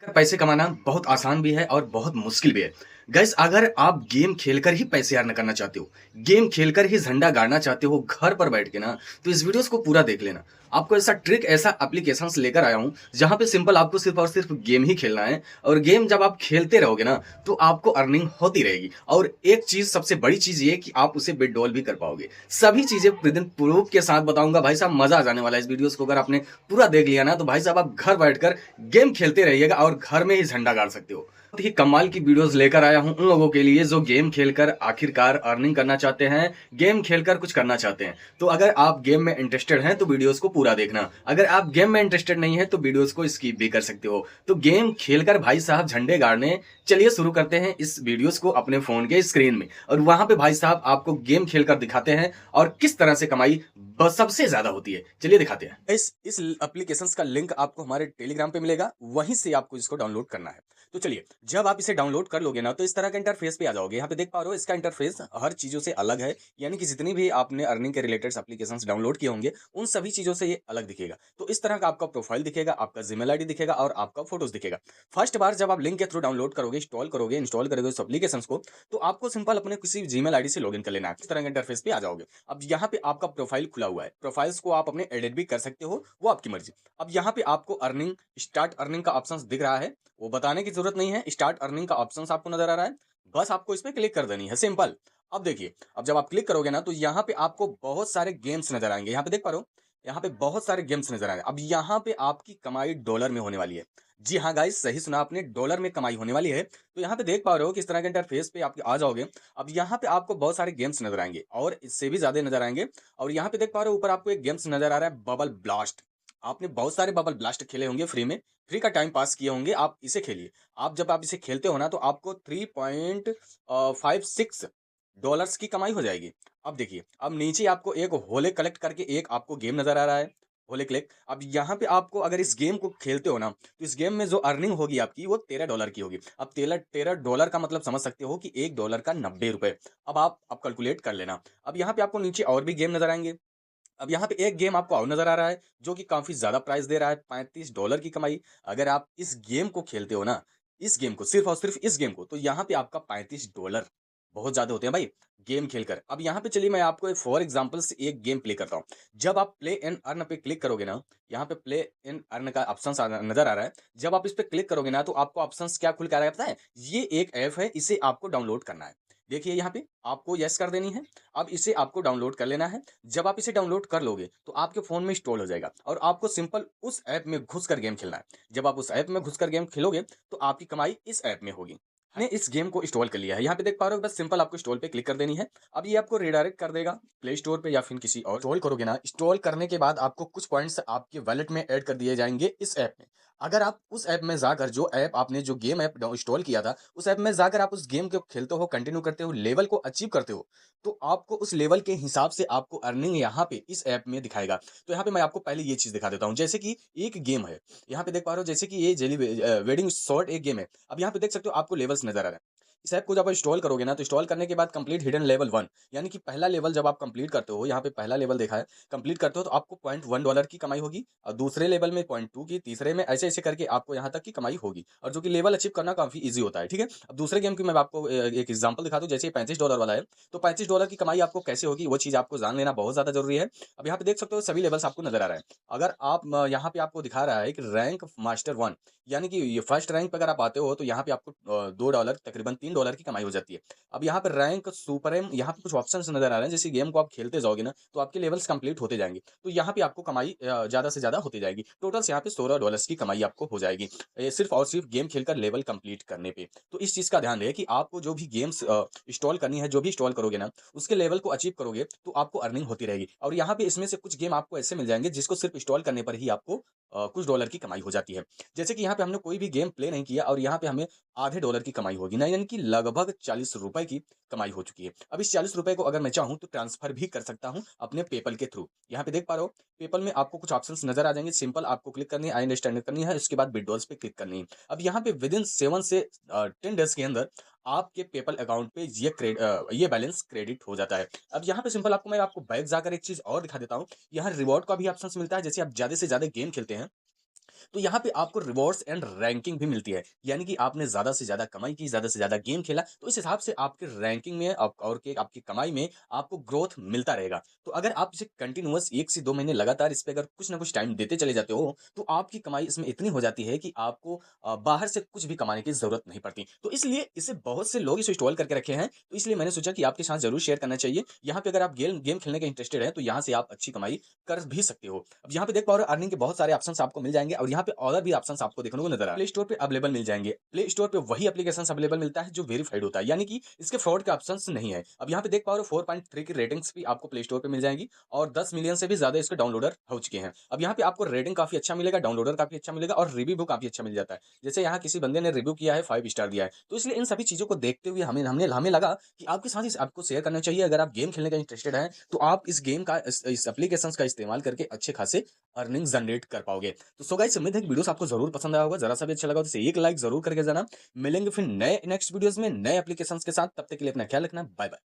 पैसे कमाना बहुत आसान भी है और बहुत मुश्किल भी है। गाइस अगर आप गेम खेलकर ही पैसे अर्न करना चाहते हो, गेम खेलकर ही झंडा गाड़ना चाहते हो घर पर बैठ के ना, तो इस वीडियोस को पूरा देख लेना। आपको ऐसा ट्रिक, ऐसा एप्लीकेशंस लेकर आया हूँ, जहाँ पे सिंपल आपको सिर्फ और सिर्फ गेम ही खेलना है और गेम जब आप खेलते रहोगे ना, तो आपको अर्निंग होती रहेगी। और एक चीज़ सबसे बड़ी चीज़ ये कि आप उसे विथड्रॉल भी कर पाओगे। सभी चीज़ें विदिन प्रूफ के साथ बताऊँगा भाई साहब, मज़ा आ जाने वाला है इस वीडियोस को अगर आपने पूरा देख लिया ना, तो भाई साहब आप घर बैठकर गेम खेलते रहिएगा और घर में ही झंडा गाड़ सकते हो। बहुत ही कमाल की वीडियोस लेकर आया हूं उन लोगों के लिए जो गेम खेलकर आखिरकार अर्निंग करना चाहते हैं, गेम खेलकर कुछ करना चाहते हैं। तो अगर आप गेम में इंटरेस्टेड हैं तो वीडियोस को पूरा देखना। अगर आप गेम में इंटरेस्टेड नहीं है तो वीडियोस को स्किप भी कर सकते हो। तो गेम खेलकर भाई साहब झंडे गाड़ने चलिए शुरू करते हैं इस वीडियोस को अपने फोन के स्क्रीन में, और वहां पे भाई साहब आपको गेम खेलकर दिखाते हैं और किस तरह से कमाई सबसे ज्यादा होती है। चलिए दिखाते हैं। इस एप्लीकेशन का लिंक आपको हमारे टेलीग्राम पे मिलेगा, वहीं से आपको इसको डाउनलोड करना है। तो चलिए, जब आप इसे डाउनलोड कर लोगे ना, तो इस तरह का इंटरफेस पे आ जाओगे। यहाँ पे देख पा रहे हो इसका इंटरफेस हर चीजों से अलग है, यानी कि जितनी भी आपने अर्निंग के रिलेटेड एप्लीकेशंस डाउनलोड किए होंगे उन सभी चीजों से ये अलग दिखेगा। तो इस तरह का आपका प्रोफाइल दिखेगा, आपका जीमेल आईडी दिखेगा और आपका फोटोज दिखेगा। फर्स्ट बार जब आप लिंक के थ्रू डाउनलोड करोगे, इंस्टॉल करोगे उस एप्लीकेशन को, तो आपको सिंपल अपने किसी जीमेल आईडी से लॉगिन कर लेना है। इस तरह के इंटरफेस पे आ जाओगे। अब यहाँ पे आपका प्रोफाइल खुला हुआ है, प्रोफाइल्स को आप अपने एडिट भी कर सकते हो, वो आपकी मर्जी। अब यहाँ पे आपको अर्निंग, स्टार्ट अर्निंग का ऑप्शन दिख रहा है, वो बताने की जरूरत नहीं है। स्टार्ट अर्निंग का ऑप्शन आपको नजर आ रहा है, बस आपको इस पे क्लिक कर देनी है, सिंपल। अब देखिए, अब जब आप क्लिक करोगे ना, तो यहाँ पे आपको बहुत सारे गेम्स नजर आएंगे। यहाँ पे देख पा रहे हो, यहाँ पे बहुत सारे गेम्स नजर आएंगे। अब यहाँ पे आपकी कमाई डॉलर में होने वाली है। जी हाँ गाइस, सही सुना आपने, डॉलर में कमाई होने वाली है। तो यहाँ पे देख पा रहे हो किस तरह के इंटरफेस पे आप आ जाओगे। अब यहाँ पे आपको बहुत सारे गेम्स नजर आएंगे और इससे भी ज्यादा नजर आएंगे। और यहाँ पे देख पा रहे हो ऊपर आपको एक गेम्स नजर आ रहा है, बबल ब्लास्ट। आपने बहुत सारे बबल ब्लास्ट खेले होंगे फ्री में, फ्री का टाइम पास किए होंगे, आप इसे खेलिए। आप जब आप इसे खेलते हो ना, तो आपको 3.56 डॉलर्स की कमाई हो जाएगी। अब देखिए, अब नीचे आपको एक होले कलेक्ट करके एक आपको गेम नजर आ रहा है, होले क्लिक। अब यहाँ पे आपको अगर इस गेम को खेलते हो ना, तो इस गेम में जो अर्निंग होगी आपकी वो $13 की होगी। अब $13 का मतलब समझ सकते हो कि $1 का 90 रुपए। अब कैलकुलेट कर लेना। अब यहाँ पे आपको नीचे और भी गेम नजर आएंगे। अब यहाँ पे एक गेम आपको और नजर आ रहा है जो कि काफी ज्यादा प्राइस दे रहा है, $35 की कमाई। अगर आप इस गेम को खेलते हो ना, इस गेम को, सिर्फ और सिर्फ इस गेम को, तो यहाँ पे आपका $35 बहुत ज्यादा होते हैं भाई गेम खेलकर। अब यहाँ पे चलिए मैं आपको फॉर एग्जांपल से एक गेम प्ले करता हूँ। जब आप प्ले एंड अर्न पे क्लिक करोगे ना, यहाँ पे प्ले एंड अर्न का ऑप्शन नजर आ रहा है। जब आप इस पे क्लिक करोगे ना, तो आपको ऑप्शंस क्या खुल के आ रहा है पता है? ये एक ऐप है, इसे आपको डाउनलोड करना है। देखिए यहाँ पे आपको यस कर देनी है। अब इसे आपको डाउनलोड कर लेना है। जब आप इसे डाउनलोड कर लोगे, तो आपके फ़ोन में इंस्टॉल हो जाएगा और आपको सिंपल उस ऐप में घुसकर गेम खेलना है। जब आप उस ऐप में घुसकर गेम खेलोगे, तो आपकी कमाई इस ऐप में होगी। मैंने इस गेम को इंस्टॉल कर लिया है। यहाँ पे देख पा रहे हो, बस सिंपल आपको इंस्टॉल पे क्लिक कर देनी है। अब ये आपको रिडायरेक्ट कर देगा प्ले स्टोर पे या फिर किसी और। इंस्टॉल करोगे ना, इंस्टॉल करने के बाद आपको कुछ पॉइंट्स आपके वॉलेट में ऐड कर दिए जाएंगे इस ऐप में। अगर आप उस ऐप में जाकर, जो ऐप आपने, जो गेम ऐप इंस्टॉल किया था, उस ऐप में जाकर आप उस गेम को खेलते हो, कंटिन्यू करते हो, लेवल को अचीव करते हो, तो आपको उस लेवल के हिसाब से आपको अर्निंग यहाँ पे इस ऐप में दिखाएगा। तो यहाँ पे मैं आपको पहले ये चीज़ दिखा देता हूँ। जैसे कि एक गेम है, यहाँ पे देख पा रहे हो, जैसे कि ये वेडिंग शॉर्ट एक गेम है। अब यहाँ पे देख सकते हो आपको लेवल्स नज़र आ रहे हैं। इस ऐप को जब आप इंस्टॉल करोगे ना, तो इंस्टॉल करने के बाद कंप्लीट हिडन लेवल 1, यानी कि पहला लेवल जब आप कंप्लीट करते हो, यहाँ पे पहला लेवल देखा है, कंप्लीट करते हो तो आपको $0.1 की कमाई होगी, और दूसरे लेवल में 0.2 की, तीसरे में ऐसे-ऐसे करके आपको यहाँ तक की कमाई होगी, और जो कि लेवल अचीव करना काफ़ी ईज़ी होता है, ठीक है? अब दूसरे गेम की मैं आपको एक एग्ज़ाम्पल दिखा दूँ, जैसे ये $35 वाला है, तो $35 की कमाई आपको कैसे होगी, वो चीज़ आपको जान लेना बहुत ज़्यादा ज़रूरी है। अब यहाँ पे देख सकते हो सभी लेवल्स आपको नज़र आ रहा है। अगर आप यहाँ पे आपको दिखा रहा है कि रैंक मास्टर 1, यानी कि ये फर्स्ट रैंक पे अगर आप आते हो, तो यहाँ पे आपको $2, तकरीबन $3 की कमाई हो जाती है। अब यहाँ पे रैंक सुप्रीम, यहाँ पे कुछ ऑप्शंस नज़र आ रहे हैं, जैसे गेम को आप खेलते जाओगे ना, तो आपके लेवल्स कंप्लीट होते जाएँगे। तो यहाँ पे आपको कमाई ज़्यादा से ज़्यादा होती जाएगी। टोटल यहाँ पे $16 की कमाई आपको हो जाएगी। सिर्फ़ और सिर्फ़ गेम खेलकर लेवल कंप्लीट करने पे। तो इस चीज़ का ध्यान रहे कि आपको जो भी गेम्स इंस्टॉल करनी है, जो भी इंस्टॉल करोगे ना, उसके लेवल को अचीव करोगे, तो आपको अर्निंग होती रहेगी। और यहाँ पे इसमें से कुछ गेम आपको ऐसे मिल जाएँगे, जिसको सिर्फ़ इंस्टॉल करने पर ही आपको कुछ डॉलर की कमाई हो जाती है। जैसे कि यहाँ पे हमने कोई भी गेम प्ले नहीं किया और यहाँ पे हमें आधे डॉलर की कमाई होगी ना, यानी कि लगभग ₹40 की कमाई हो चुकी है। अब इस ₹40 को अगर मैं चाहूँ तो ट्रांसफ़र भी कर सकता हूँ अपने पेपल के थ्रू। यहाँ पे देख पा रहे हो, पेपल में आपको कुछ ऑप्शंस नज़र आ जाएँगे, सिंपल आपको क्लिक करनी है, आई अंडरस्टैंड करनी है, उसके बाद विथड्रॉल्स पे क्लिक करनी है। अब यहाँ पे विदिन 7 से 10 डेज़ के अंदर आपके पेपल अकाउंट पे ये बैलेंस क्रेडिट हो जाता है। अब यहाँ पे सिंपल आपको, मैं आपको बैक जाकर एक चीज़ और दिखा देता हूँ। यहाँ रिवॉर्ड का भी ऑप्शंस मिलता है, जैसे आप ज़्यादा से ज़्यादा गेम खेलते हैं, तो यहाँ पे आपको रिवॉर्ड्स एंड रैंकिंग भी मिलती है। यानी कि आपने ज़्यादा से ज़्यादा कमाई की, ज़्यादा से ज़्यादा गेम खेला, तो इस हिसाब से आपके रैंकिंग में और के आपकी कमाई में आपको ग्रोथ मिलता रहेगा। तो अगर आप इसे कंटिन्यूअस 1 से 2 महीने लगातार इस पे अगर कुछ ना कुछ टाइम देते चले जाते हो, तो आपकी कमाई इसमें इतनी हो जाती है कि आपको बाहर से कुछ भी कमाने की ज़रूरत नहीं पड़ती। तो इसलिए इसे बहुत से लोग इसे इंस्टॉल करके रखे हैं, तो इसलिए मैंने सोचा कि आपके साथ ज़रूर शेयर करना चाहिए। यहाँ पे अगर आप गेम गेम खेलने के इंटरेस्टेड हैं, तो यहाँ से आप अच्छी कमाई कर भी सकते हो। अब यहाँ पे देख पा रहे हो अर्निंग के बहुत सारे ऑप्शंस आपको मिल जाएँगे और यहाँ पे और भी ऑप्शंस आपको देखने को नज़र आ रहा है। प्ले स्टोर पे अवेलेबल मिल जाएँगे। प्ले स्टोर पे वही एप्लीकेशंस अवेलेबल मिलता है जो वेरिफाइड होता है, यानी कि इसके फ्रॉड के ऑप्शंस नहीं है। अब यहाँ पे देख पा रहे हो 4.3 की रेटिंग्स भी आपको प्ले स्टोर पे मिल जाएँगी और 10 मिलियन से भी ज़्यादा इसके डाउनलोडर हो चुके हैं। अब यहाँ पे आपको रेटिंग काफ़ी अच्छा मिलेगा, डाउनलोडर काफ़ी अच्छा मिलेगा और रिव्यू भी काफ़ी अच्छा मिल जाता है। जैसे यहाँ किसी बंदे ने रिव्यू किया है 5 स्टार दिया है। तो इसलिए इन सभी चीज़ों को देखते हुए हमें लगा कि आपके साथ इस आपको शेयर करना चाहिए। अगर आप गेम खेलने का इंटरेस्टेड हैं, तो आप इस गेम का इस एप्लीकेशंस का इस्तेमाल करके अच्छे खासे अर्निंग जनरेट कर पाओगे। तो सो गाइस उम्मीद है कि वीडियोस आपको ज़रूर पसंद आया होगा। ज़रा-सा भी अच्छा लगा तो इसे एक लाइक ज़रूर करके जाना। मिलेंगे फिर नए नेक्स्ट वीडियोस में नए एप्लीकेशंस के साथ। तब तक के लिए अपना ख्याल रखना। Bye bye.